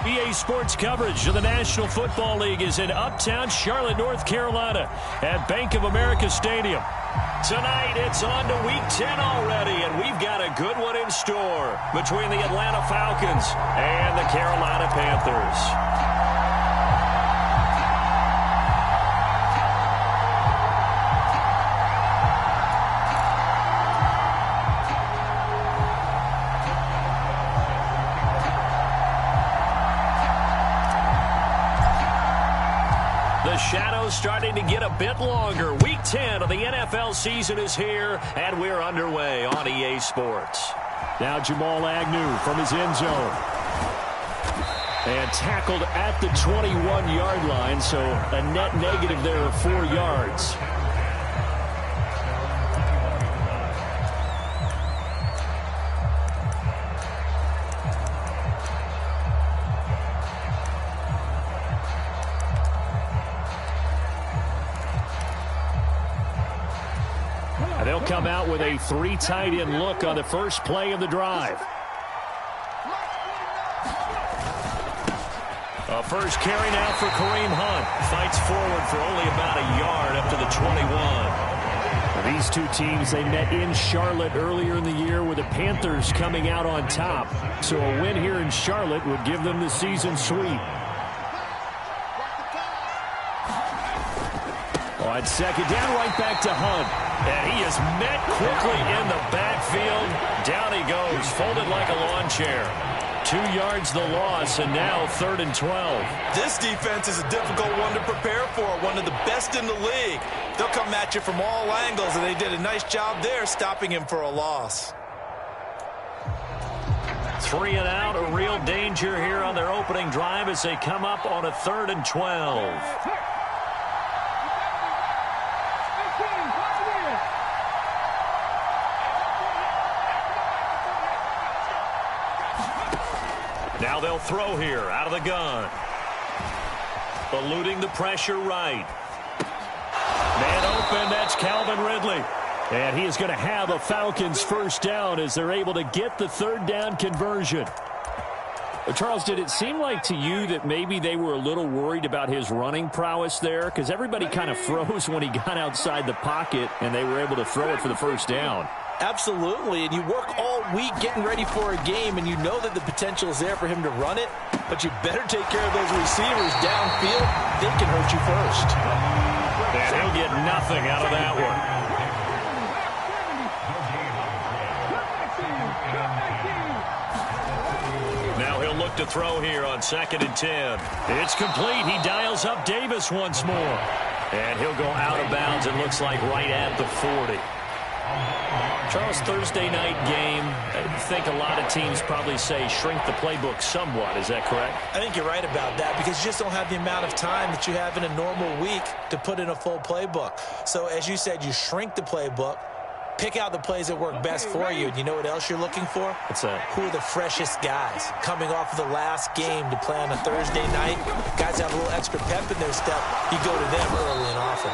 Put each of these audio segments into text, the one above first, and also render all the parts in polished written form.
EA Sports coverage of the National Football League is in uptown Charlotte, North Carolina at Bank of America Stadium. Tonight, it's on to Week 10 already, and we've got a good one in store between the Atlanta Falcons and the Carolina Panthers. The shadow's starting to get a bit longer. Week 10 of the NFL season is here, and we're underway on EA Sports. Now Jamal Agnew from his end zone. And tackled at the 21-yard line, so a net negative there of 4 yards. They'll come out with a 3 tight end look on the first play of the drive. A first carry now for Kareem Hunt. Fights forward for only about a yard up to the 21. These two teams, they met in Charlotte earlier in the year with the Panthers coming out on top. So a win here in Charlotte would give them the season sweep. On second down, right back to Hunt. And he is met quickly in the backfield. Down he goes, folded like a lawn chair. 2 yards the loss, and now 3rd and 12. This defense is a difficult one to prepare for, one of the best in the league. They'll come at you from all angles, and they did a nice job there stopping him for a loss. 3 and out, a real danger here on their opening drive as they come up on a 3rd and 12. Now they'll throw here out of the gun. Eluding the pressure right. Man open, that's Calvin Ridley. And he is going to have a Falcons first down as they're able to get the 3rd down conversion. Charles, did it seem like to you that maybe they were a little worried about his running prowess there? Because everybody kind of froze when he got outside the pocket, and they were able to throw it for the first down. Absolutely, and you work all week getting ready for a game, and you know that the potential is there for him to run it, but you better take care of those receivers downfield. They can hurt you first. And he'll get nothing out of that one. Now he'll look to throw here on 2nd and 10. It's complete. He dials up Davis once more. And he'll go out of bounds, it looks like, right at the 40. Charles, Thursday night game, I think a lot of teams probably say shrink the playbook somewhat. Is that correct? I think you're right about that because you just don't have the amount of time that you have in a normal week to put in a full playbook. So, as you said, you shrink the playbook, pick out the plays that work best for you. And you know what else you're looking for? What's that? Who are the freshest guys coming off of the last game to play on a Thursday night? Guys have a little extra pep in their step. You go to them early and often.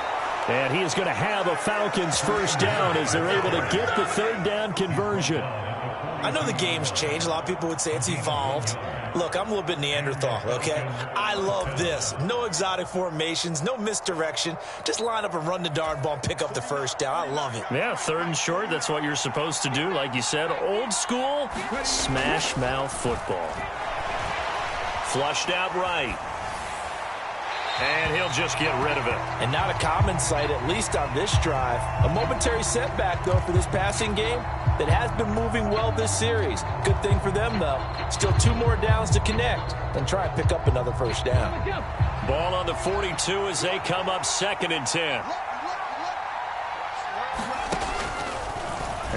And he is going to have a Falcons first down as they're able to get the 3rd down conversion. I know the game's changed. A lot of people would say it's evolved. Look, I'm a little bit Neanderthal, okay? I love this. No exotic formations, no misdirection. Just line up and run the darn ball and pick up the first down. I love it. Yeah, 3rd and short, that's what you're supposed to do. Like you said, old school, smash mouth football. Flushed out right. And he'll just get rid of it. And not a common sight, at least on this drive. A momentary setback, though, for this passing game that has been moving well this series. Good thing for them, though. Still 2 more downs to connect and try and pick up another first down. Ball on the 42 as they come up 2nd and 10.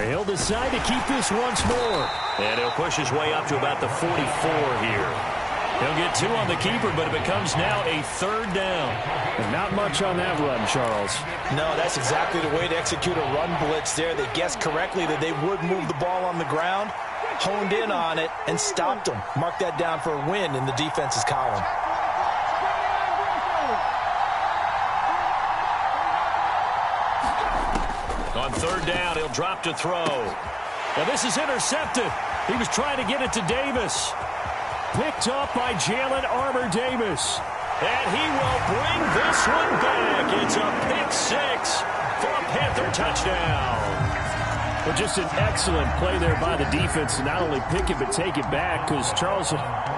He'll decide to keep this once more. And he'll push his way up to about the 44 here. He'll get 2 on the keeper, but it becomes now a 3rd down. And not much on that run, Charles. No, that's exactly the way to execute a run blitz there. They guessed correctly that they would move the ball on the ground, honed in on it, and stopped them. Mark that down for a win in the defense's column. On 3rd down, he'll drop to throw. Now this is intercepted. He was trying to get it to Davis. picked up by Jalen Armour-Davis. And he will bring this one back. It's a pick six for a Panther touchdown. Well, just an excellent play there by the defense to not only pick it but take it back, because Charles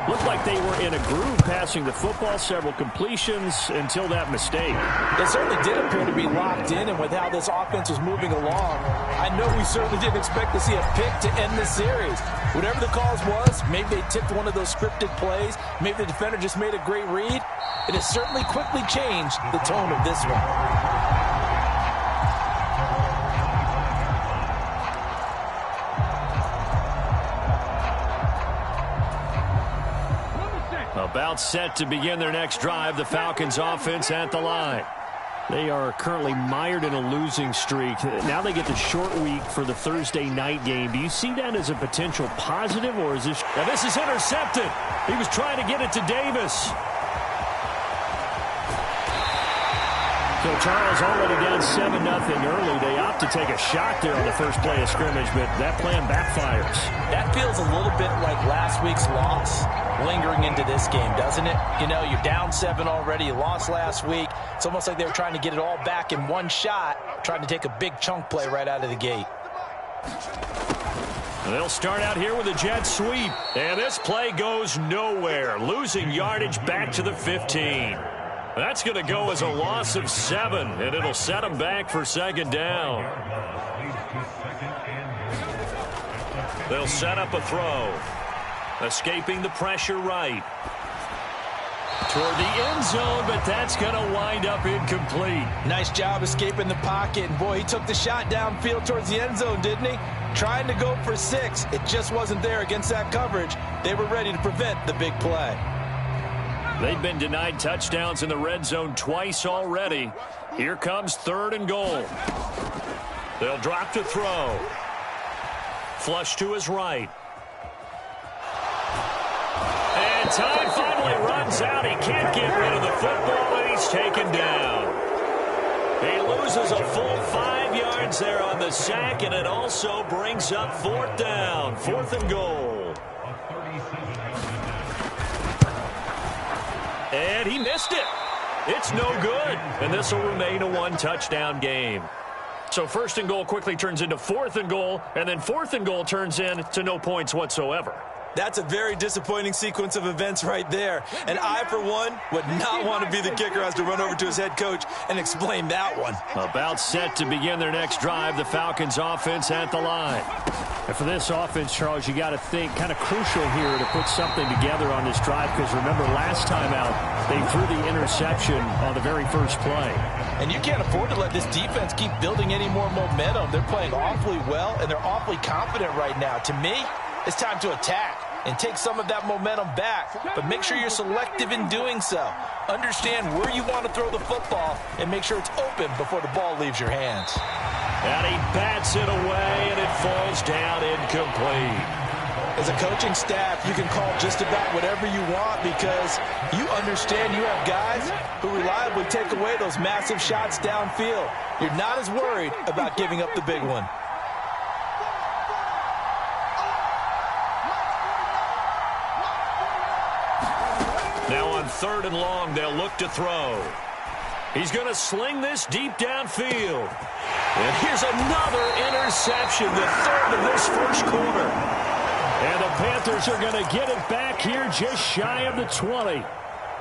looked like they were in a groove passing the football, several completions until that mistake. It certainly did appear to be locked in, and with how this offense was moving along, I know we certainly didn't expect to see a pick to end the series. Whatever the cause was, maybe they tipped one of those scripted plays, maybe the defender just made a great read. It has certainly quickly changed the tone of this one. About set to begin their next drive, the Falcons offense at the line. They are currently mired in a losing streak. Now they get the short week for the Thursday night game. Do you see that as a potential positive, or is this... Now this is intercepted. He was trying to get it to Davis. So Charles already down 7-0 early. They opt to take a shot there on the first play of scrimmage, but that plan backfires. That feels a little bit like last week's loss lingering into this game, doesn't it? You know, you're down 7 already. You lost last week. It's almost like they were trying to get it all back in one shot, trying to take a big chunk play right out of the gate. They'll start out here with a jet sweep, and this play goes nowhere, losing yardage back to the 15. That's going to go as a loss of 7, and it'll set them back for second down. They'll set up a throw. Escaping the pressure right. Toward the end zone, but that's going to wind up incomplete. Nice job escaping the pocket. And boy, he took the shot downfield towards the end zone, didn't he? Trying to go for 6. It just wasn't there against that coverage. They were ready to prevent the big play. They've been denied touchdowns in the red zone twice already. Here comes 3rd and goal. They'll drop to throw. Flush to his right. And time finally runs out. He can't get rid of the football, and he's taken down. He loses a full 5 yards there on the sack, and it also brings up 4th down. 4th and goal. And he missed it. It's no good. And this will remain a 1-touchdown game. So 1st and goal quickly turns into 4th and goal, and then 4th and goal turns into no points whatsoever. That's a very disappointing sequence of events right there. And I, for one, would not want to be the kicker who has to run over to his head coach and explain that one. About set to begin their next drive, the Falcons offense at the line. And for this offense, Charles, you got to think kind of crucial here to put something together on this drive, because remember last time out, they threw the interception on the very first play. And you can't afford to let this defense keep building any more momentum. They're playing awfully well, and they're awfully confident right now. To me, it's time to attack and take some of that momentum back, but make sure you're selective in doing so. Understand where you want to throw the football and make sure it's open before the ball leaves your hands. And he bats it away, and it falls down incomplete. As a coaching staff, you can call just about whatever you want, because you understand you have guys who reliably take away those massive shots downfield. You're not as worried about giving up the big one. Now on 3rd and long, they'll look to throw. He's going to sling this deep downfield. And here's another interception, the 3rd of this first quarter. And the Panthers are going to get it back here just shy of the 20.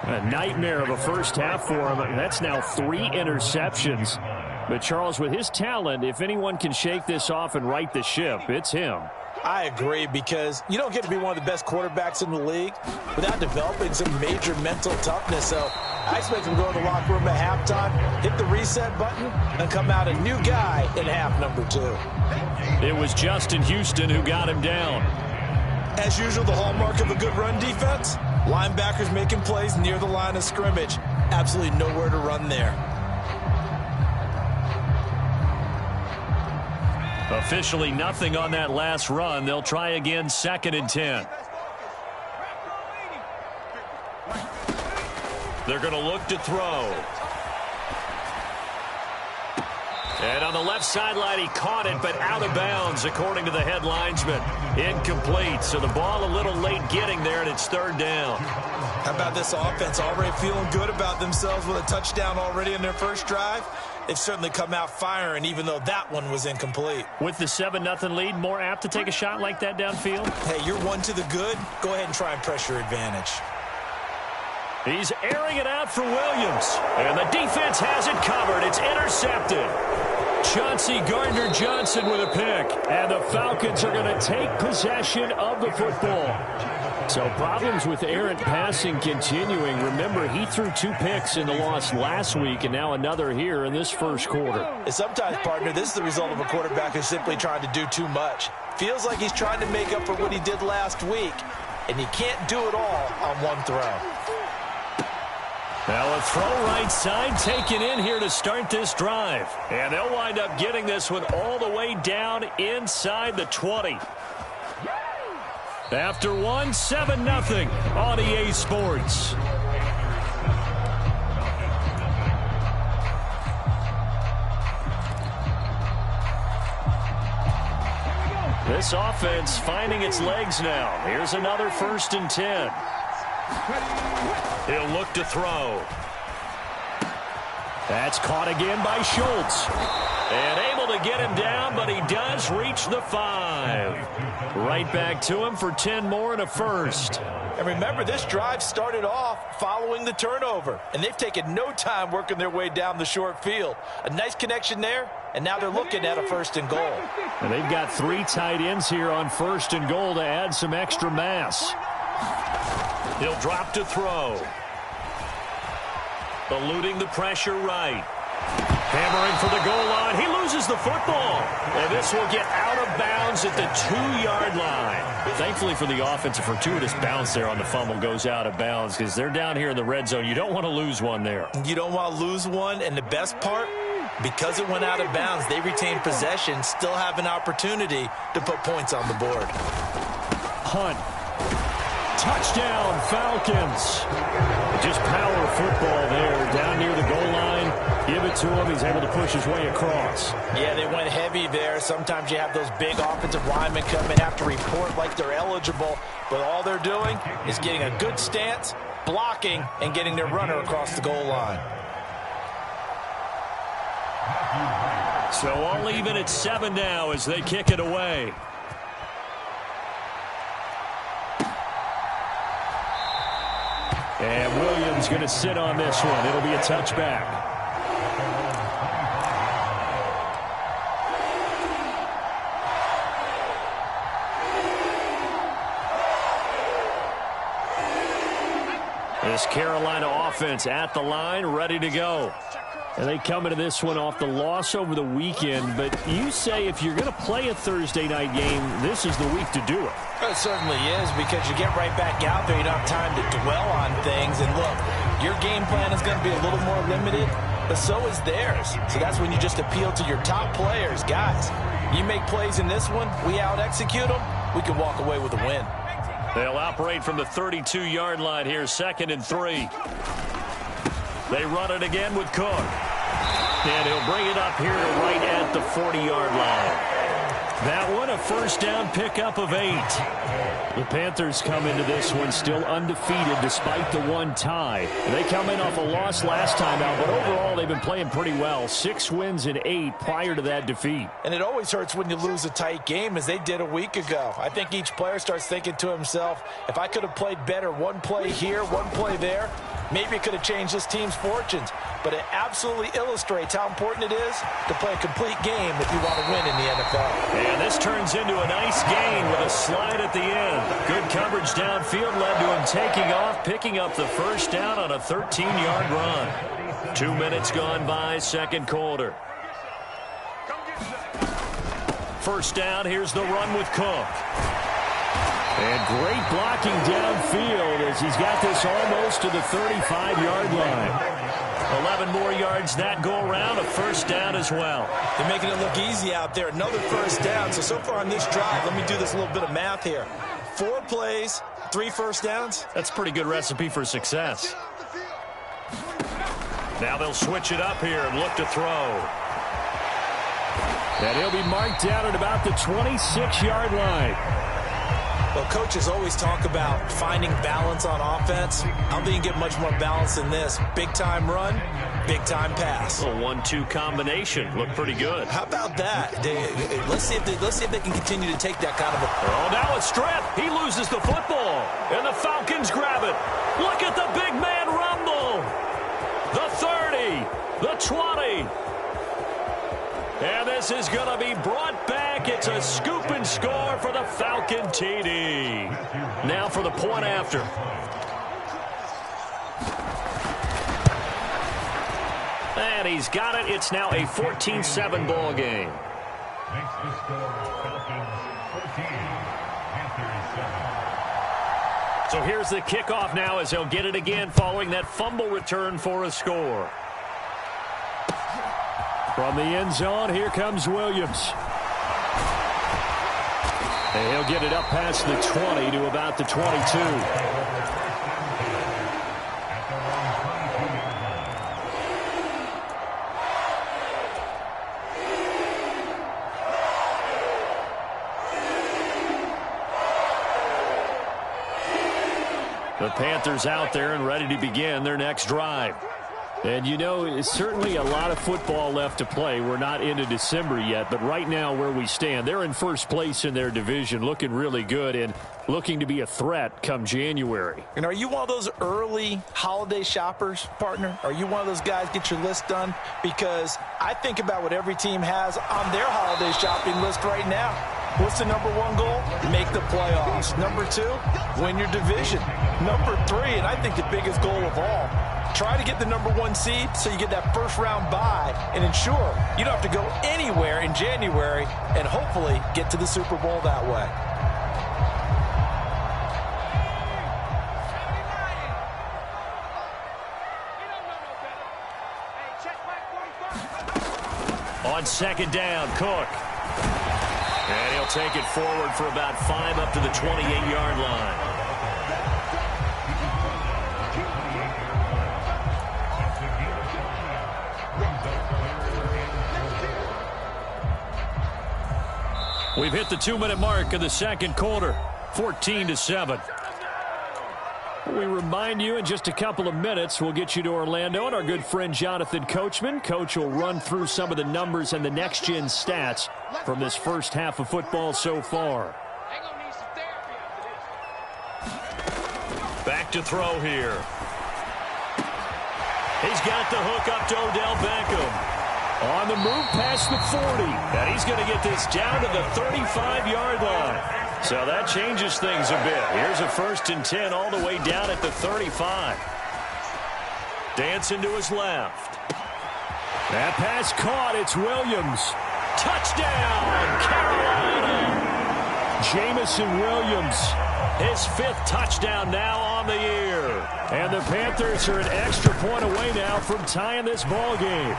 A nightmare of a first half for him. That's now 3 interceptions. But Charles, with his talent, if anyone can shake this off and right the ship, it's him. I agree, because you don't get to be one of the best quarterbacks in the league without developing some major mental toughness. So I expect him to go in the locker room at halftime, hit the reset button, and come out a new guy in half number 2. It was Justin Houston who got him down. As usual, the hallmark of a good run defense, linebackers making plays near the line of scrimmage. Absolutely nowhere to run there. Officially nothing on that last run. They'll try again, 2nd and 10. They're going to look to throw. And on the left sideline, he caught it, but out of bounds, according to the head linesman. Incomplete, so the ball a little late getting there, and it's third down. How about this offense already feeling good about themselves with a touchdown already in their first drive? They've certainly come out firing, even though that one was incomplete. With the 7-0 lead, more apt to take a shot like that downfield? Hey, you're one to the good. Go ahead and try and press your advantage. He's airing it out for Williams. And the defense has it covered. It's intercepted. Chauncey Gardner-Johnson with a pick. And the Falcons are going to take possession of the football. So problems with errant passing continuing. Remember, he threw 2 picks in the loss last week, and now another here in this first quarter. And sometimes, partner, this is the result of a quarterback who's simply trying to do too much. Feels like he's trying to make up for what he did last week, and you can't do it all on one throw. Now a throw right side taken in here to start this drive. And they'll wind up getting this one all the way down inside the 20. After 7-0 on EA Sports. This offense finding its legs now. Here's another 1st and 10. He'll look to throw. That's caught again by Schultz. And able to get him down, but he does reach the 5. Right back to him for 10 more and a first. And remember, this drive started off following the turnover, and they've taken no time working their way down the short field. A nice connection there, and now they're looking at a 1st and goal. And they've got 3 tight ends here on 1st and goal to add some extra mass. He'll drop to throw. Eluding the pressure right. Hammering for the goal line. He loses the football. And this will get out of bounds at the 2-yard line. Thankfully for the offense, a fortuitous bounce there on the fumble goes out of bounds because they're down here in the red zone. You don't want to lose one there. You don't want to lose one. And the best part, because it went out of bounds, they retain possession, still have an opportunity to put points on the board. Hunt. Touchdown, Falcons. Just power football there down near the goal line. Give it to him. He's able to push his way across. Yeah, they went heavy there. Sometimes you have those big offensive linemen come and have to report like they're eligible, but all they're doing is getting a good stance, blocking, and getting their runner across the goal line. So all even at 7 now as they kick it away. And Williams going to sit on this one. It'll be a touchback. This Carolina offense at the line, ready to go. And they come into this one off the loss over the weekend. But you say if you're going to play a Thursday night game, this is the week to do it. It certainly is, because you get right back out there. You don't have time to dwell on things. And look, your game plan is going to be a little more limited, but so is theirs. So that's when you just appeal to your top players. Guys, you make plays in this one, we out-execute them, we can walk away with a win. They'll operate from the 32-yard line here, 2nd and 3. They run it again with Cook. And he'll bring it up here right at the 40-yard line. That one, a 1st down pickup of 8. The Panthers come into this one still undefeated despite the 1 tie. They come in off a loss last time out, but overall they've been playing pretty well. 6 wins and 8 prior to that defeat. And it always hurts when you lose a tight game, as they did a week ago. I think each player starts thinking to himself, if I could have played better, one play here, one play there, maybe it could have changed this team's fortunes. But it absolutely illustrates how important it is to play a complete game if you want to win in the NFL. And this turns into a nice gain with a slide at the end. Good coverage downfield led to him taking off, picking up the 1st down on a 13-yard run. 2 minutes gone by, 2nd quarter. 1st down, here's the run with Cook. And great blocking downfield as he's got this almost to the 35-yard line. 11 more yards that go around, a 1st down as well. They're making it look easy out there. Another 1st down. So far on this drive, let me do this little bit of math here. 4 plays, 3 1st downs. That's a pretty good recipe for success. Now they'll switch it up here and look to throw. And he'll be marked down at about the 26-yard line. Well, coaches always talk about finding balance on offense. I don't think you get much more balance than this. Big-time run, big-time pass. A 1-2 combination. Looked pretty good. How about that? Let's see if they can continue to take that kind of a... Oh, now a strip. He loses the football. And the Falcons grab it. Look at the big man rumble. The 30. The 20. And this is going to be brought back. It's a scoop and score for the Falcon TD. Now for the point after. And he's got it. It's now a 14-7 ball game. Makes the score Falcons 14, Panthers 7. So here's the kickoff now as he'll get it again following that fumble return for a score. From the end zone, here comes Williams. And he'll get it up past the 20 to about the 22. The Panthers out there and ready to begin their next drive. And, you know, it's certainly a lot of football left to play. We're not into December yet, but right now where we stand, they're in first place in their division, looking really good and looking to be a threat come January. And are you one of those early holiday shoppers, partner? Are you one of those guys get your list done? Because I think about what every team has on their holiday shopping list right now. What's the number one goal? Make the playoffs. Number two, win your division. Number three, and I think the biggest goal of all, try to get the number one seed so you get that first round bye and ensure you don't have to go anywhere in January and hopefully get to the Super Bowl that way. On second down, Cook. And he'll take it forward for about 5 up to the 28-yard line. We've hit the 2-minute mark of the second quarter, 14-7. We remind you in just a couple of minutes we'll get you to Orlando and our good friend Jonathan Coachman. Coach will run through some of the numbers and the next-gen stats from this first half of football so far. Back to throw here. He's got the hook up to Odell Beckham. On the move past the 40. And he's going to get this down to the 35-yard line. So that changes things a bit. Here's a 1st and 10 all the way down at the 35. Dancing to his left. That pass caught. It's Williams. Touchdown, Carolina. Jamison Williams, his 5th touchdown now on the year. And the Panthers are an extra point away now from tying this ball game.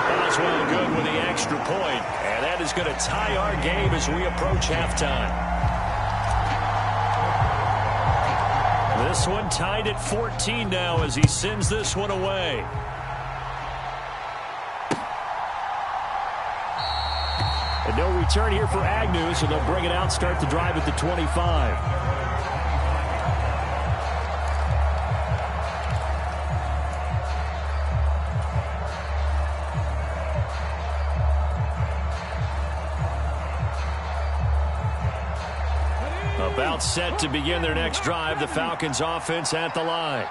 Boswell good with the extra point, and that is going to tie our game as we approach halftime. This one tied at 14 now as he sends this one away. And no return here for Agnew, so they'll bring it out, start the drive at the 25. About set to begin their next drive. The Falcons offense at the line.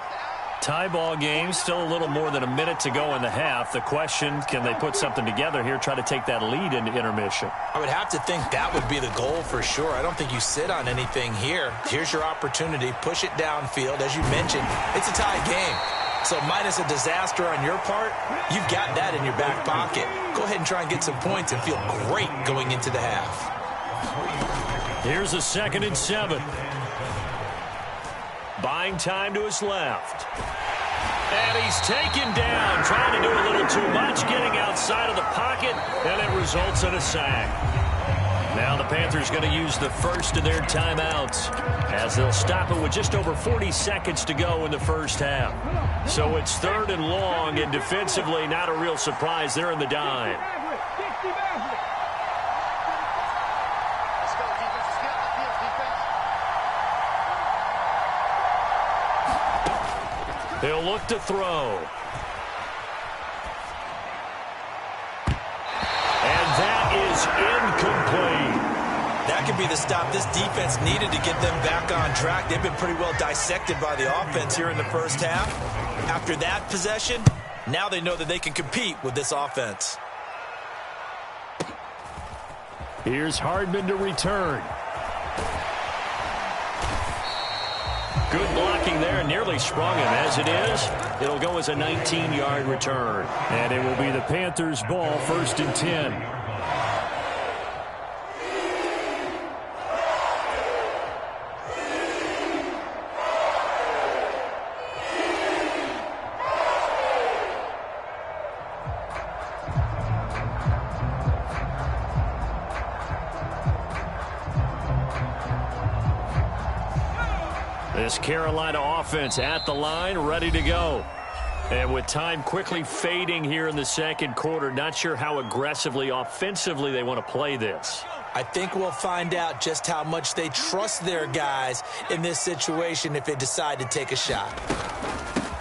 Tie ball game, still a little more than a minute to go in the half. The question, can they put something together here, try to take that lead into intermission? I would have to think that would be the goal for sure. I don't think you sit on anything here. Here's your opportunity. Push it downfield. As you mentioned, it's a tie game. So minus a disaster on your part, you've got that in your back pocket. Go ahead and try and get some points and feel great going into the half. Here's a 2nd and 7. Buying time to his left. And he's taken down, trying to do a little too much, getting outside of the pocket, and it results in a sack. Now the Panthers going to use the first of their timeouts as they'll stop it with just over 40 seconds to go in the first half. So it's 3rd and long, and defensively not a real surprise. They're in the dime. He'll look to throw. And that is incomplete. That could be the stop this defense needed to get them back on track. They've been pretty well dissected by the offense here in the first half. After that possession, now they know that they can compete with this offense. Here's Hardman to return. Good blocking there, nearly sprung him. As it is, it'll go as a 19-yard return. And it will be the Panthers' ball, 1st and 10. This Carolina offense at the line, ready to go. And with time quickly fading here in the second quarter, not sure how aggressively, offensively they want to play this. I think we'll find out just how much they trust their guys in this situation if they decide to take a shot.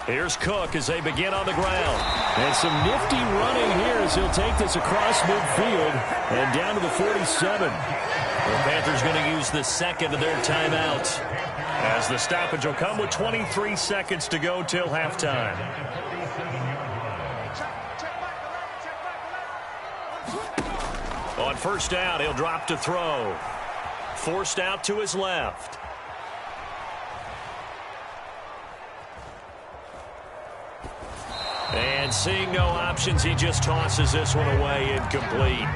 Here's Cook as they begin on the ground. And some nifty running here as he'll take this across midfield and down to the 47. The Panthers going to use the second of their timeouts, as the stoppage will come with 23 seconds to go till halftime. On first down, he'll drop to throw. Forced out to his left. And seeing no options, he just tosses this one away, incomplete.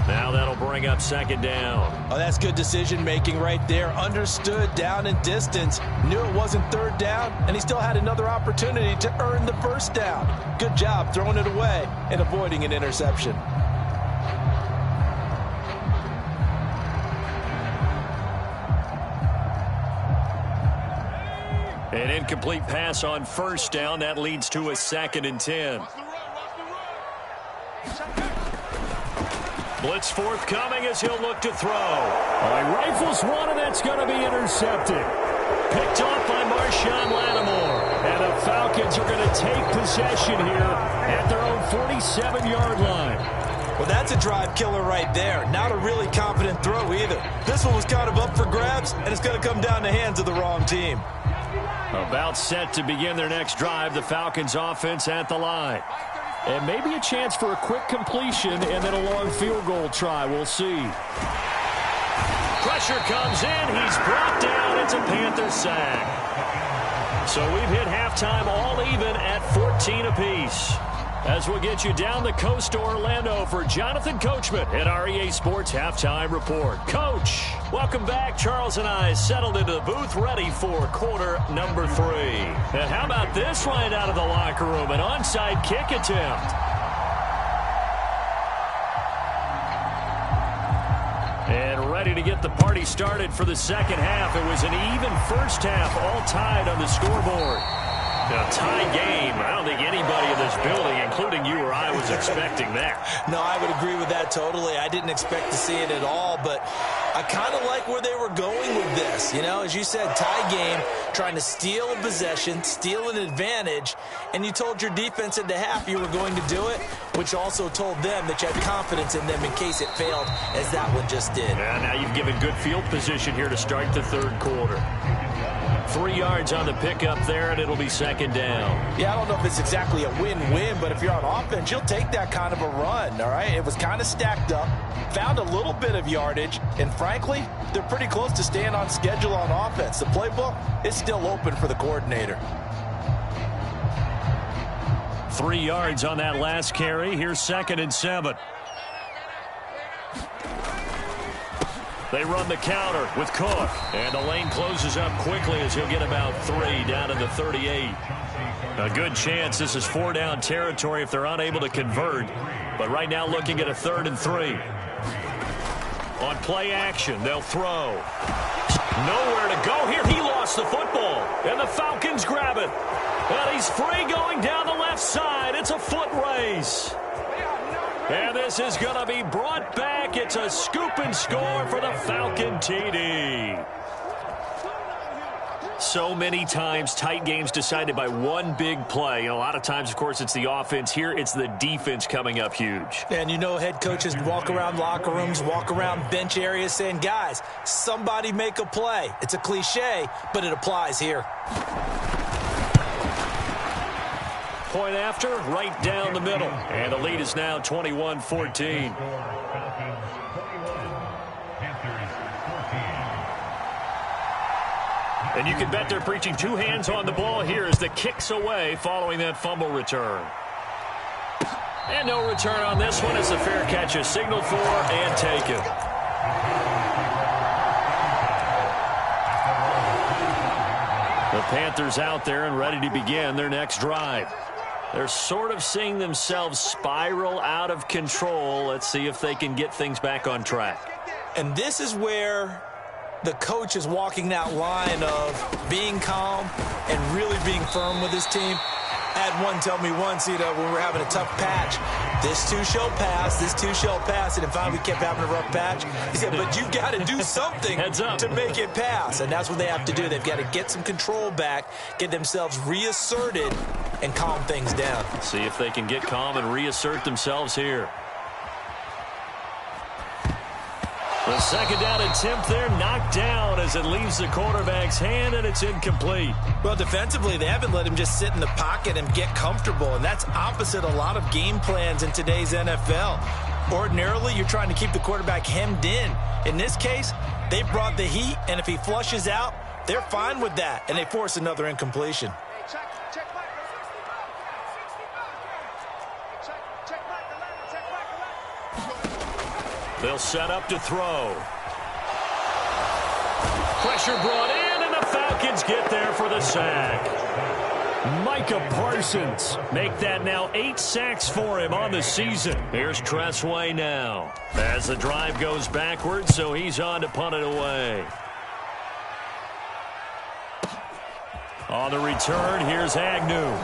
Now that'll bring up second down. Oh, that's good decision-making right there. Understood down and distance. Knew it wasn't third down, and he still had another opportunity to earn the first down. Good job throwing it away and avoiding an interception. An incomplete pass on first down. That leads to a 2nd and 10. Blitz forthcoming as he'll look to throw. He rifles one, and that's going to be intercepted. Picked off by Marshawn Lattimore. And the Falcons are going to take possession here at their own 47-yard line. Well, that's a drive killer right there. Not a really confident throw either. This one was kind of up for grabs, and it's going to come down the hands of the wrong team. About set to begin their next drive, the Falcons offense at the line. And maybe a chance for a quick completion and then a long field goal try. We'll see. Pressure comes in. He's brought down. It's a Panther sack. So we've hit halftime all even at 14 apiece. As we'll get you down the coast to Orlando for Jonathan Coachman at our EA Sports Halftime Report. Coach, welcome back. Charles and I settled into the booth ready for quarter number 3. And how about this right out of the locker room? An onside kick attempt. And ready to get the party started for the second half. It was an even first half, all tied on the scoreboard. A tie game. I don't think anybody in this building, including you or I, was expecting that. No, I would agree with that totally. I didn't expect to see it at all, but I kind of like where they were going with this. You know, as you said, tie game, trying to steal a possession, steal an advantage, and you told your defense at the half you were going to do it, which also told them that you had confidence in them in case it failed, as that one just did. Yeah, now you've given good field position here to start the third quarter. 3 yards on the pickup there, and it'll be second down. Yeah, I don't know if it's exactly a win-win, but if you're on offense, you'll take that kind of a run, all right? It was kind of stacked up, found a little bit of yardage, and frankly, they're pretty close to staying on schedule on offense. The playbook is still open for the coordinator. 3 yards on that last carry. Here's 2nd and 7. They run the counter with Cook. And the lane closes up quickly as he'll get about 3 down to the 38. A good chance this is 4-down territory if they're unable to convert. But right now looking at a 3rd and 3. On play action, they'll throw. Nowhere to go here. He lost the football. And the Falcons grab it. And he's free going down the left side. It's a foot race. And this is going to be brought back. It's a scoop and score for the Falcon TD. So many times, tight games decided by one big play. And a lot of times, of course, it's the offense. Here, it's the defense coming up huge. And you know head coaches walk around locker rooms, walk around bench areas saying, guys, somebody make a play. It's a cliche, but it applies here. Point after, right down the middle. And the lead is now 21-14. And you can bet they're preaching two hands on the ball here as the kick's away following that fumble return. And no return on this one. It's a fair catch, a signal for and taken. The Panthers out there and ready to begin their next drive. They're sort of seeing themselves spiral out of control. Let's see if they can get things back on track. And this is where the coach is walking that line of being calm and really being firm with his team. I had one tell me once, when we were having a tough patch, this too shall pass, this too shall pass. And finally we kept having a rough patch. He said, but you've got to do something to make it pass. And that's what they have to do. They've got to get some control back, get themselves reasserted, and calm things down. See if they can get calm and reassert themselves here. The second down attempt there knocked down as it leaves the quarterback's hand, and it's incomplete. Well, defensively, they haven't let him just sit in the pocket and get comfortable, and that's opposite a lot of game plans in today's NFL. Ordinarily, you're trying to keep the quarterback hemmed in. In this case, they brought the heat, and if he flushes out, they're fine with that, and they force another incompletion. They'll set up to throw. Pressure brought in, and the Falcons get there for the sack. Micah Parsons make that now 8 sacks for him on the season. Here's Tressway now as the drive goes backwards, so he's on to punt it away. On the return, here's Agnew.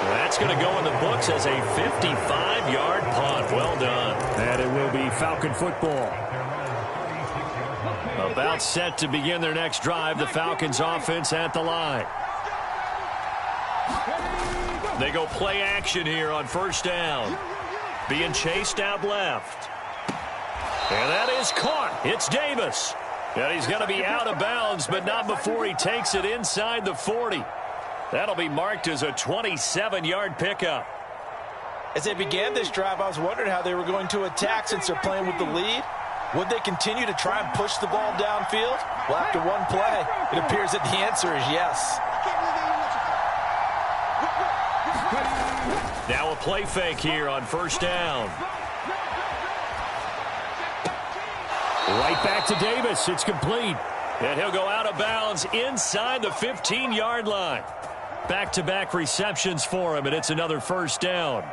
That's going to go in the books as a 55-yard punt. Well done. And it will be Falcon football. About set to begin their next drive. The Falcons offense at the line. They go play action here on first down. Being chased out left. And that is caught. It's Davis. And he's going to be out of bounds, but not before he takes it inside the 40. That'll be marked as a 27-yard pickup. As they began this drive, I was wondering how they were going to attack since they're playing with the lead. Would they continue to try and push the ball downfield? Well, after one play, it appears that the answer is yes. Now a play fake here on first down. Right back to Davis. It's complete. And he'll go out of bounds inside the 15-yard line. Back-to-back receptions for him, and it's another first down.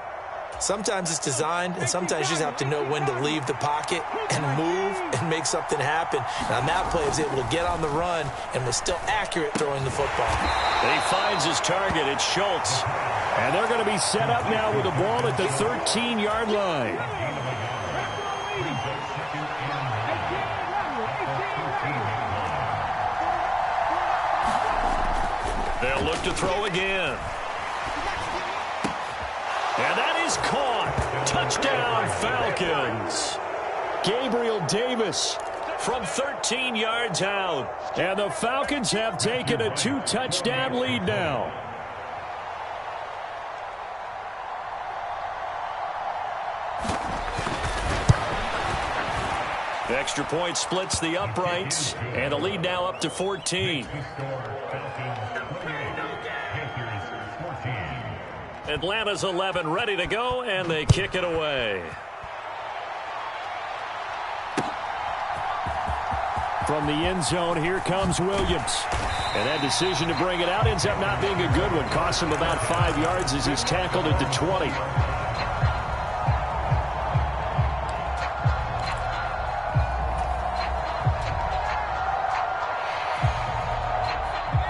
Sometimes it's designed, and sometimes you just have to know when to leave the pocket and move and make something happen. And on that play, he was able to get on the run and was still accurate throwing the football. He finds his target. It's Schultz. And they're going to be set up now with the ball at the 13-yard line. They'll look to throw again. And that is caught. Touchdown, Falcons. Gabriel Davis from 13 yards out. And the Falcons have taken a 2-touchdown lead now. The extra point splits the uprights, and the lead now up to 14. Atlanta's 11 ready to go, and they kick it away. From the end zone, here comes Williams. And that decision to bring it out ends up not being a good one. Costs him about 5 yards as he's tackled at the 20.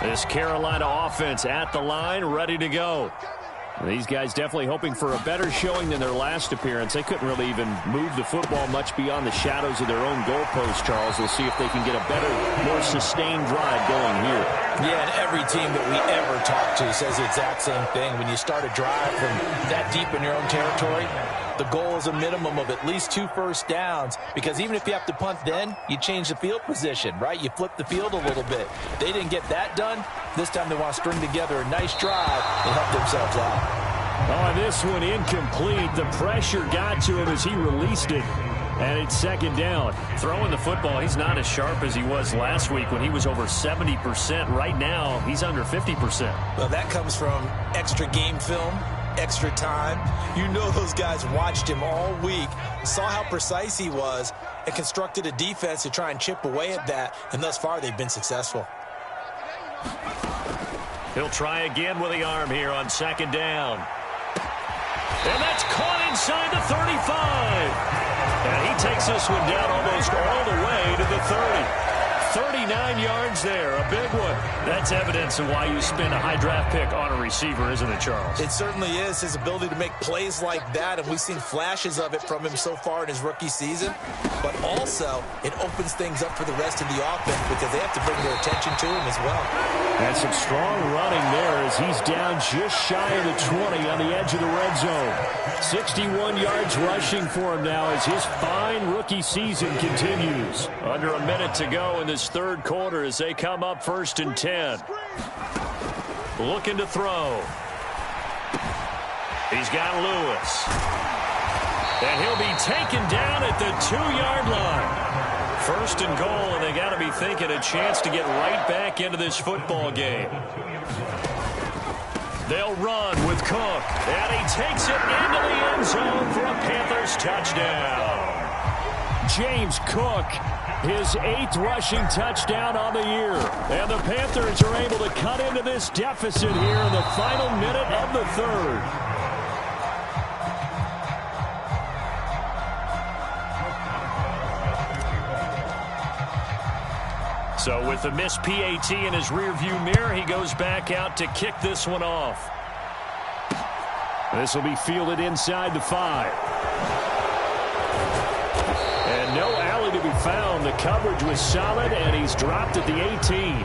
This Carolina offense at the line, ready to go. These guys definitely hoping for a better showing than their last appearance. They couldn't really even move the football much beyond the shadows of their own goalpost, Charles. We'll see if they can get a better, more sustained drive going here. Yeah, and every team that we ever talk to says the exact same thing. When you start a drive from that deep in your own territory, the goal is a minimum of at least 2 first downs, because even if you have to punt then, you change the field position, right? You flip the field a little bit. They didn't get that done. This time they want to string together a nice drive and help themselves out. Oh, this one incomplete. The pressure got to him as he released it. And it's second down. Throwing the football, he's not as sharp as he was last week when he was over 70%. Right now, he's under 50%. Well, that comes from extra game film, extra time. You know those guys watched him all week, saw how precise he was, and constructed a defense to try and chip away at that. And thus far, they've been successful. He'll try again with the arm here on second down. And that's caught inside the 35. And he takes this one down almost all the way to the 30. 39 yards there, a big one. That's evidence of why you spend a high draft pick on a receiver, isn't it, Charles? It certainly is. His ability to make plays like that, and we've seen flashes of it from him so far in his rookie season. But also, it opens things up for the rest of the offense because they have to bring their attention to him as well. And some strong running there as he's down just shy of the 20 on the edge of the red zone. 61 yards rushing for him now as his fine rookie season continues. Under a minute to go in this third quarter as they come up 1st and 10. Looking to throw. He's got Lewis. And he'll be taken down at the 2-yard line. 1st and goal, and they got to be thinking a chance to get right back into this football game. They'll run with Cook, and he takes it into the end zone for a Panthers touchdown. James Cook, his 8th rushing touchdown on the year. And the Panthers are able to cut into this deficit here in the final minute of the third. So with the missed PAT in his rearview mirror, he goes back out to kick this one off. This will be fielded inside the 5. And no alley to be found. The coverage was solid, and he's dropped at the 18.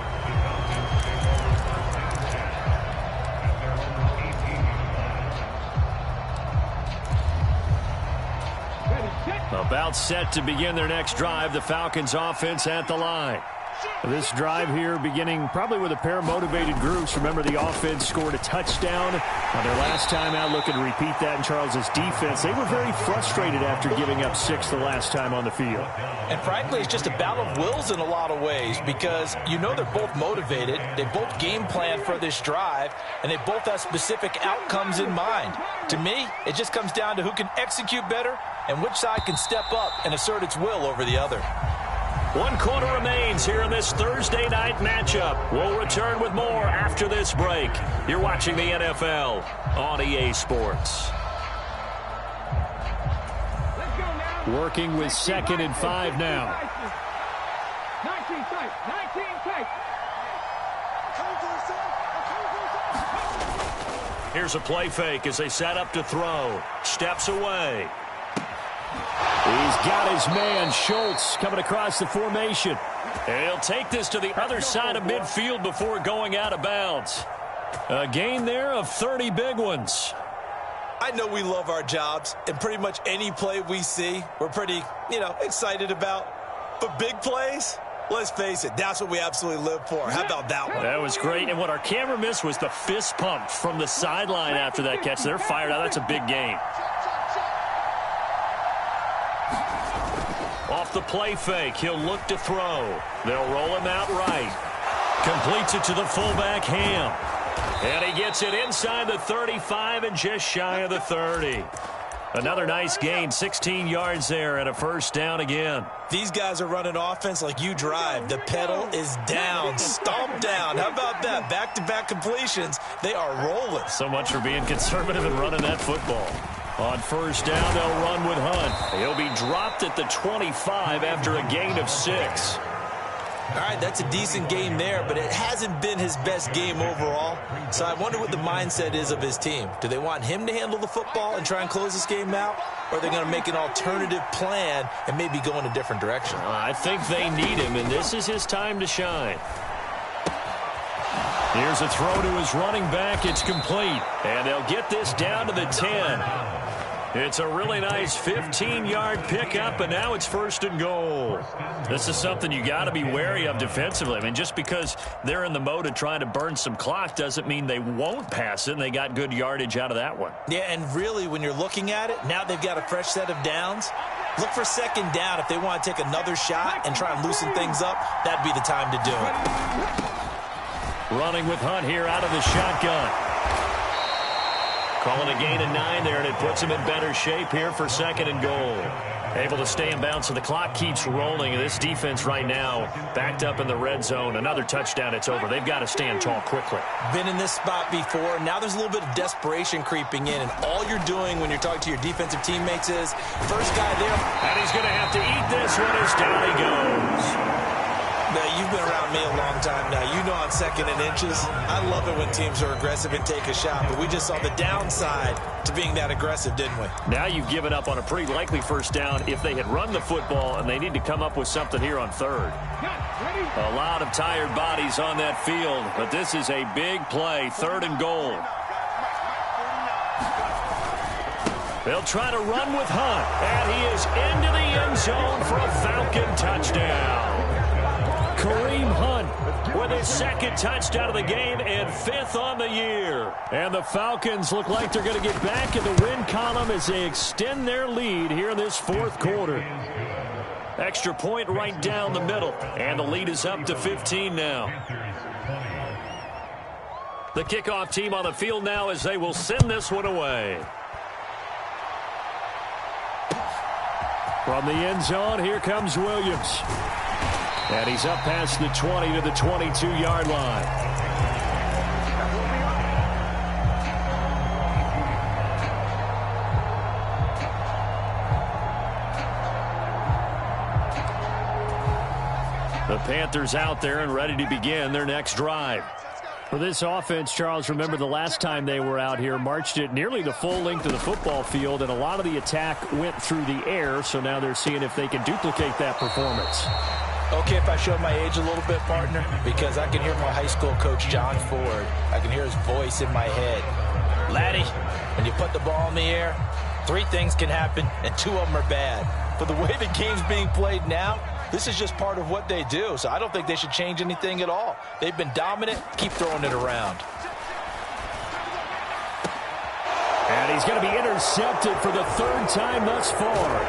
About set to begin their next drive, the Falcons offense at the line. This drive here beginning probably with a pair of motivated groups. Remember, the offense scored a touchdown on their last time out. Looking to repeat that in Charles's defense. They were very frustrated after giving up 6 the last time on the field. And frankly, it's just a battle of wills in a lot of ways because you know they're both motivated. They both game plan for this drive, and they both have specific outcomes in mind. To me, it just comes down to who can execute better and which side can step up and assert its will over the other. 1 quarter remains here in this Thursday night matchup. We'll return with more after this break. You're watching the NFL on EA Sports. Working with 2nd and 5 now. 19 tight. Here's a play fake as they set up to throw. Steps away. He's got his man, Schultz, coming across the formation. And he'll take this to the other side of midfield before going out of bounds. A gain there of 30 big ones. I know we love our jobs, and pretty much any play we see, we're pretty, excited about. But big plays, let's face it, that's what we absolutely live for. How about that one? That was great. And what our camera missed was the fist pump from the sideline after that catch. They're fired out. That's a big gain. Off the play fake, he'll look to throw. They'll roll him out right. Completes it to the fullback, Ham. And he gets it inside the 35 and just shy of the 30. Another nice gain, 16 yards there and a first down again. These guys are running offense like you drive. The pedal is down, stomp down. How about that? Back-to-back completions. They are rolling. So much for being conservative and running that football. On first down, they'll run with Hunt. He'll be dropped at the 25 after a gain of 6. All right, that's a decent game there, but it hasn't been his best game overall. So I wonder what the mindset is of his team. Do they want him to handle the football and try and close this game out? Or are they going to make an alternative plan and maybe go in a different direction? I think they need him, and this is his time to shine. Here's a throw to his running back. It's complete. And they'll get this down to the 10. It's a really nice 15-yard pickup, and now it's 1st and goal. This is something you got to be wary of defensively. I mean, just because they're in the mode of trying to burn some clock doesn't mean they won't pass it, and they got good yardage out of that one. Yeah, and really, when you're looking at it, now they've got a fresh set of downs. Look for 2nd down. If they want to take another shot and try and loosen things up, that'd be the time to do it. Running with Hunt here out of the shotgun. Calling a gain of 9 there, and it puts him in better shape here for 2nd and goal. Able to stay in bounds, so the clock keeps rolling. This defense right now backed up in the red zone. Another touchdown, it's over. They've got to stand tall quickly. Been in this spot before. Now there's a little bit of desperation creeping in, and all you're doing when you're talking to your defensive teammates is, first guy there. And he's going to have to eat this one as down he goes. Now, you've been around me a long time now. You know on 2nd and inches. I love it when teams are aggressive and take a shot, but we just saw the downside to being that aggressive, didn't we? Now you've given up on a pretty likely 1st down if they had run the football, and they need to come up with something here on 3rd. A lot of tired bodies on that field, but this is a big play, 3rd and goal. They'll try to run with Hunt, and he is into the end zone for a Falcon touchdown. Kareem Hunt with his 2nd touchdown of the game and 5th on the year. And the Falcons look like they're going to get back in the win column as they extend their lead here in this 4th quarter. Extra point right down the middle, and the lead is up to 15 now. The kickoff team on the field now as they will send this one away. From the end zone, here comes Williams. And he's up past the 20 to the 22-yard line. The Panthers out there and ready to begin their next drive. For this offense, Charles, remember the last time they were out here, marched it nearly the full length of the football field, and a lot of the attack went through the air, so now they're seeing if they can duplicate that performance. Okay, if I show my age a little bit, partner, because I can hear my high school coach, John Ford. I can hear his voice in my head. Laddie, when you put the ball in the air, 3 things can happen, and 2 of them are bad. But the way the game's being played now, this is just part of what they do, so I don't think they should change anything at all. They've been dominant. Keep throwing it around. And he's going to be intercepted for the 3rd time thus far.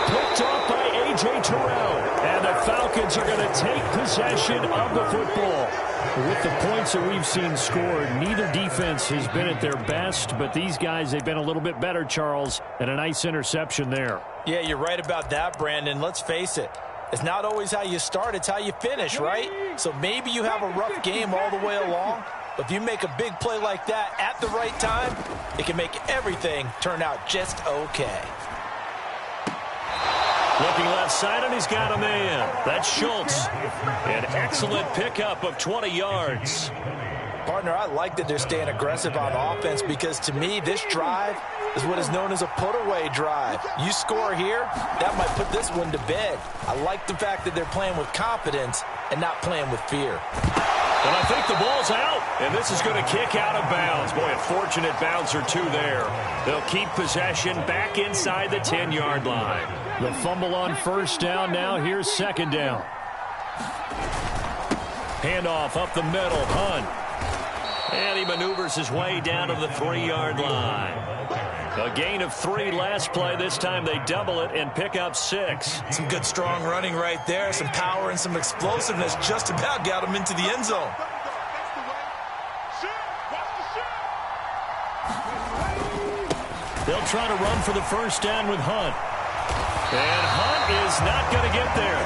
Picked off by A.J. Terrell. And the Falcons are going to take possession of the football. With the points that we've seen scored, neither defense has been at their best, but these guys, they've been a little bit better, Charles, and a nice interception there. Yeah, you're right about that, Brandon. Let's face it. It's not always how you start, it's how you finish, right? So maybe you have a rough game all the way along, but if you make a big play like that at the right time, it can make everything turn out just okay. Looking left side, and he's got a man. That's Schultz. An excellent pickup of 20 yards. Partner, I like that they're staying aggressive on offense because, to me, this drive is what is known as a put-away drive. You score here, that might put this one to bed. I like the fact that they're playing with confidence and not playing with fear. And I think the ball's out, and this is going to kick out of bounds. Boy, a fortunate bounce or 2 there. They'll keep possession back inside the 10-yard line. The fumble on 1st down now. Here's 2nd down. Handoff up the middle. Hunt. And he maneuvers his way down to the 3-yard line. A gain of 3 last play. This time they double it and pick up 6. Some good strong running right there. Some power and some explosiveness just about got him into the end zone. They'll try to run for the 1st down with Hunt. And Hunt is not going to get there.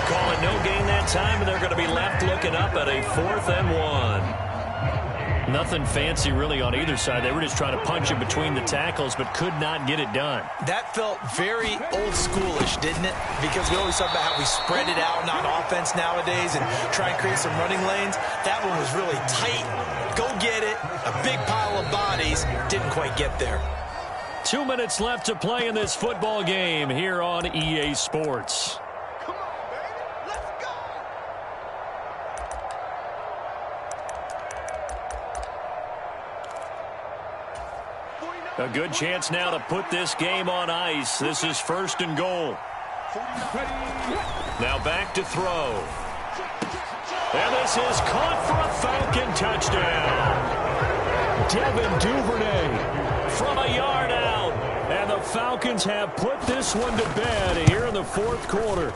Call it no gain that time, and they're going to be left looking up at a 4th and 1. Nothing fancy really on either side. They were just trying to punch it between the tackles, but could not get it done. That felt very old schoolish, didn't it? Because we always talk about how we spread it out on offense nowadays and try and create some running lanes. That one was really tight. Go get it. A big pile of bodies. Didn't quite get there. 2 minutes left to play in this football game here on EA Sports. A good chance now to put this game on ice. This is 1st and goal. Now back to throw. And this is caught for a Falcon touchdown. Devin Duvernay from a yard out. And the Falcons have put this one to bed here in the 4th quarter.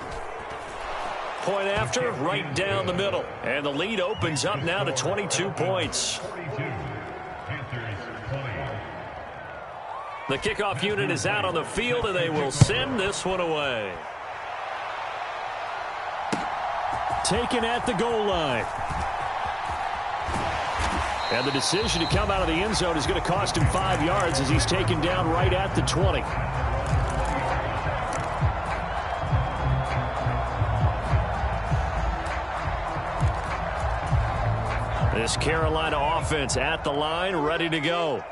Point after, right down the middle. And the lead opens up now to 22 points. The kickoff unit is out on the field, and they will send this one away. Taken at the goal line. And the decision to come out of the end zone is going to cost him 5 yards as he's taken down right at the 20. This Carolina offense at the line, ready to go.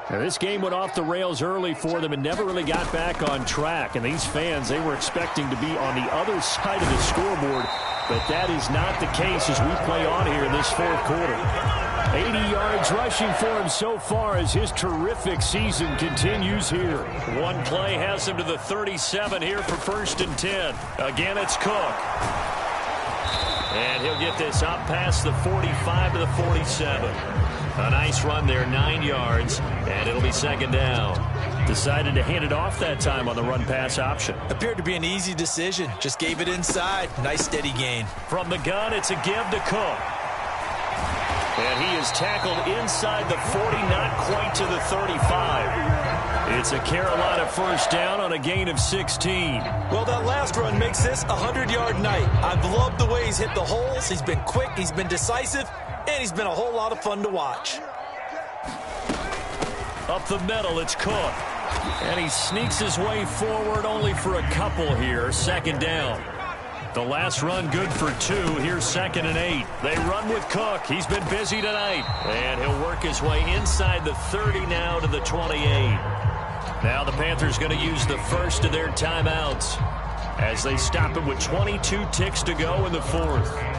Now, this game went off the rails early for them and never really got back on track. And these fans, they were expecting to be on the other side of the scoreboard, but that is not the case as we play on here in this 4th quarter. 80 yards rushing for him so far as his terrific season continues here. One play has him to the 37 here for 1st and 10. Again, it's Cook. And he'll get this up past the 45 to the 47. A nice run there, 9 yards, and it'll be 2nd down. Decided to hand it off that time on the run-pass option. Appeared to be an easy decision. Just gave it inside. Nice steady gain. From the gun, it's a give to Cook. And he is tackled inside the 40, not quite to the 35. It's a Carolina 1st down on a gain of 16. Well, that last run makes this a 100-yard night. I've loved the way he's hit the holes. He's been quick. He's been decisive. And he's been a whole lot of fun to watch. Up the middle, it's Cook. And he sneaks his way forward only for a couple here. 2nd down. The last run good for 2. Here's 2nd and 8. They run with Cook. He's been busy tonight. And he'll work his way inside the 30 now to the 28. Now the Panthers going to use the first of their timeouts as they stop it with 22 ticks to go in the 4th.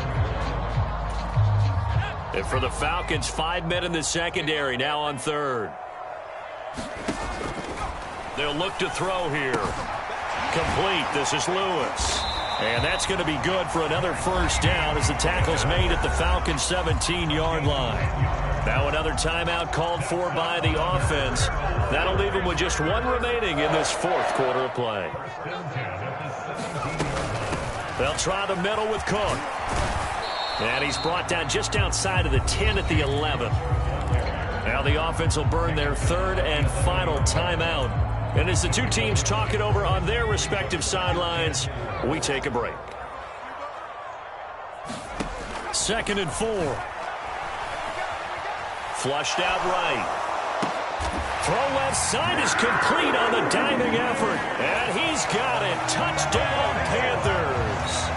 And for the Falcons, 5 men in the secondary, now on 3rd. They'll look to throw here. Complete. This is Lewis. And that's going to be good for another 1st down as the tackle's made at the Falcons' 17-yard line. Now another timeout called for by the offense. That'll leave them with just 1 remaining in this 4th quarter of play. They'll try the middle with Cook. And he's brought down just outside of the 10 at the 11. Now the offense will burn their 3rd and final timeout. And as the two teams talk it over on their respective sidelines, we take a break. 2nd and 4. Flushed out right. Throw left side is complete on the diving effort. And he's got it. Touchdown, Panthers.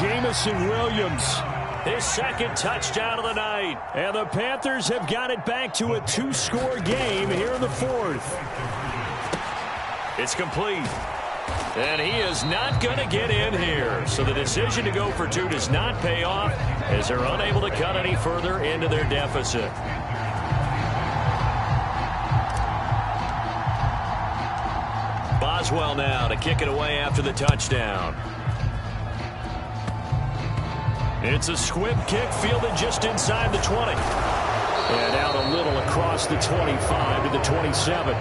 Jamison Williams. His 2nd touchdown of the night. And the Panthers have got it back to a 2-score game here in the 4th. It's complete. And he is not going to get in here. So the decision to go for 2 does not pay off as they're unable to cut any further into their deficit. Boswell now to kick it away after the touchdown. It's a squib kick fielded just inside the 20. And out a little across the 25 to the 27.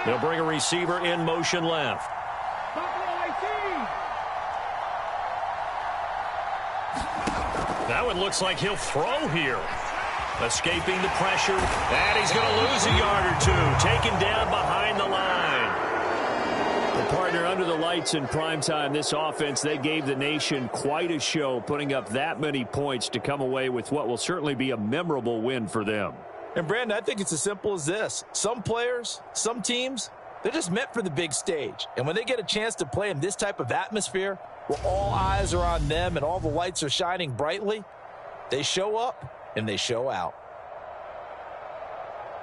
They'll bring a receiver in motion left. That one looks like he'll throw here. Escaping the pressure, and he's going to lose a yard or two. Taken down behind the line. The partner under the lights in primetime, this offense, they gave the nation quite a show, putting up that many points to come away with what will certainly be a memorable win for them. And, Brandon, I think it's as simple as this. Some players, some teams, they're just meant for the big stage. And when they get a chance to play in this type of atmosphere, where all eyes are on them and all the lights are shining brightly, they show up and they show out.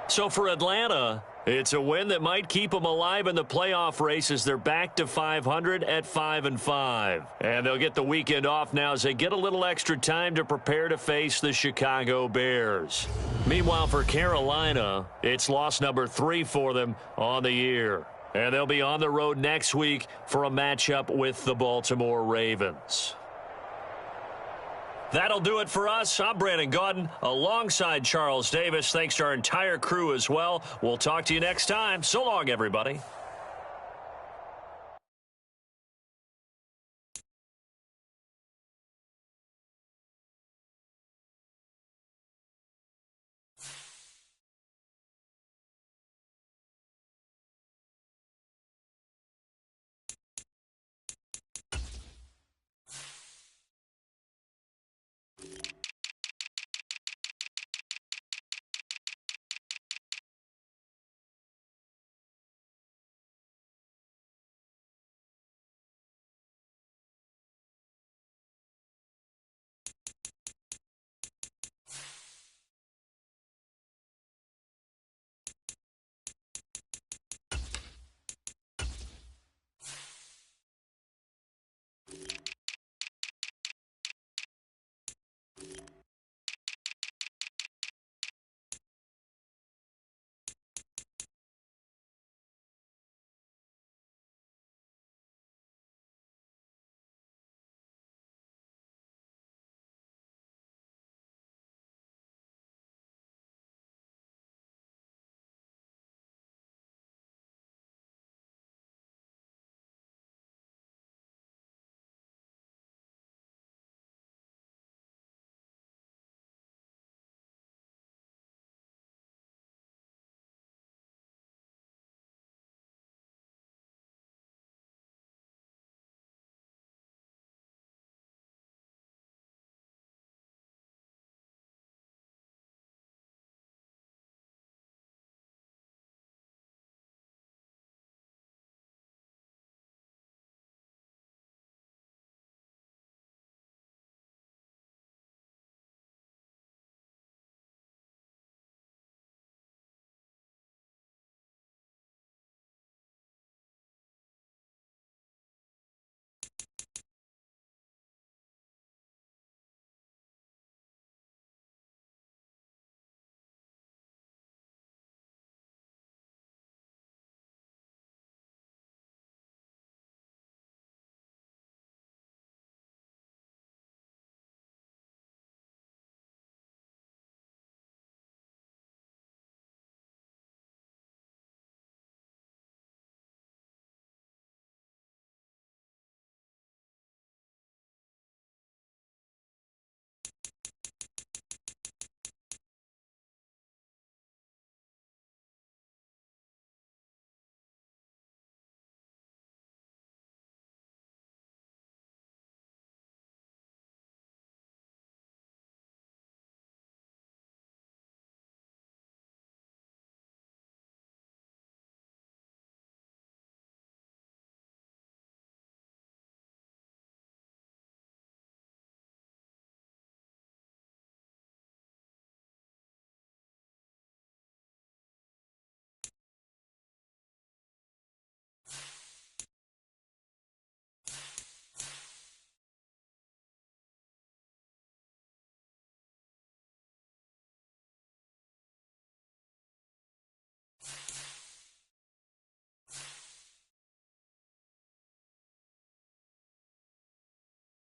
So for Atlanta, it's a win that might keep them alive in the playoff race as they're back to 500 at 5-5. And they'll get the weekend off now as they get a little extra time to prepare to face the Chicago Bears. Meanwhile, for Carolina, it's loss number 3 for them on the year. And they'll be on the road next week for a matchup with the Baltimore Ravens. That'll do it for us. I'm Brandon Gaudin alongside Charles Davis. Thanks to our entire crew as well. We'll talk to you next time. So long, everybody.